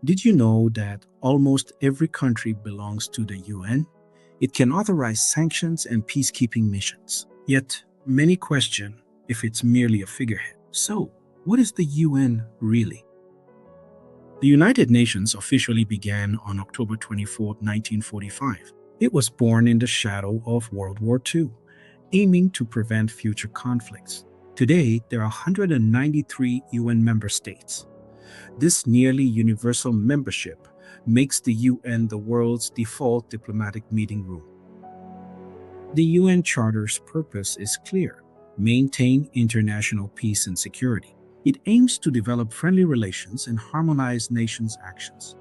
Did you know that almost every country belongs to the UN? It can authorize sanctions and peacekeeping missions. Yet, many question if it's merely a figurehead. So, what is the UN really? The United Nations officially began on October 24, 1945. It was born in the shadow of World War II, aiming to prevent future conflicts. Today, there are 193 UN member states. This nearly universal membership makes the UN the world's default diplomatic meeting room. The UN Charter's purpose is clear: maintain international peace and security. It aims to develop friendly relations and harmonize nations' actions.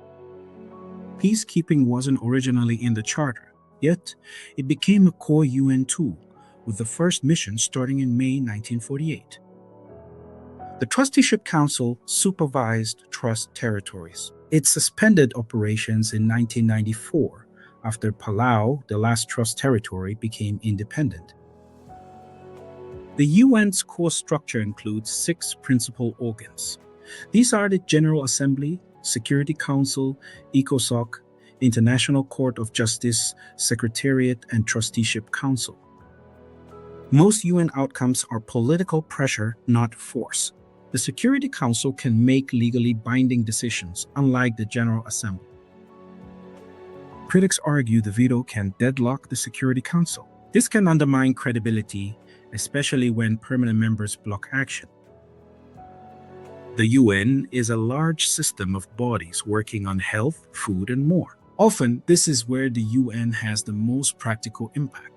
Peacekeeping wasn't originally in the Charter, yet it became a core UN tool, with the first mission starting in May 1948. The Trusteeship Council supervised trust territories. It suspended operations in 1994 after Palau, the last trust territory, became independent. The UN's core structure includes 6 principal organs. These are the General Assembly, Security Council, ECOSOC, International Court of Justice, Secretariat, and Trusteeship Council. Most UN outcomes are political pressure, not force. The Security Council can make legally binding decisions, unlike the General Assembly. Critics argue the veto can deadlock the Security Council. This can undermine credibility, especially when permanent members block action. The UN is a large system of bodies working on health, food, and more. Often, this is where the UN has the most practical impact.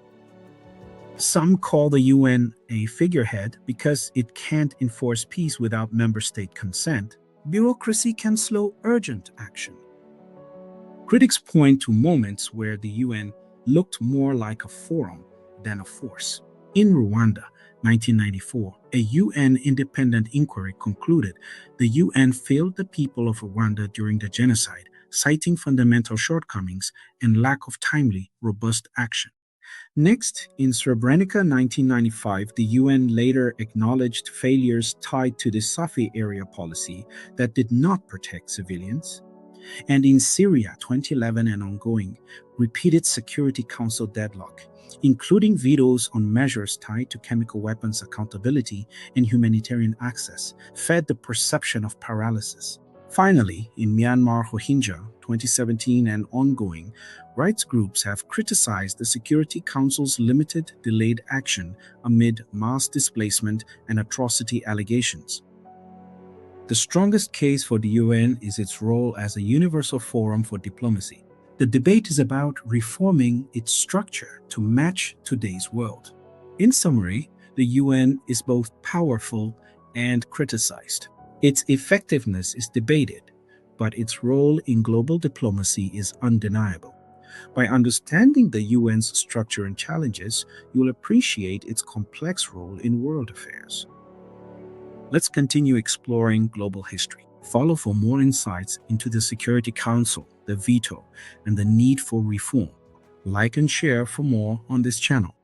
Some call the UN a figurehead because it can't enforce peace without member state consent. Bureaucracy can slow urgent action. Critics point to moments where the UN looked more like a forum than a force. In Rwanda, 1994, a UN independent inquiry concluded the UN failed the people of Rwanda during the genocide, citing fundamental shortcomings and lack of timely, robust action. Next, in Srebrenica 1995, the UN later acknowledged failures tied to the Safi area policy that did not protect civilians. And in Syria 2011 and ongoing, repeated Security Council deadlock, including vetoes on measures tied to chemical weapons accountability and humanitarian access, fed the perception of paralysis. Finally, in Myanmar Rohingya 2017 and ongoing, rights groups have criticized the Security Council's limited, delayed action amid mass displacement and atrocity allegations. The strongest case for the UN is its role as a universal forum for diplomacy. The debate is about reforming its structure to match today's world. In summary, the UN is both powerful and criticized. Its effectiveness is debated, but its role in global diplomacy is undeniable. By understanding the UN's structure and challenges, you'll appreciate its complex role in world affairs. Let's continue exploring global history. Follow for more insights into the Security Council, the veto, and the need for reform. Like and share for more on this channel.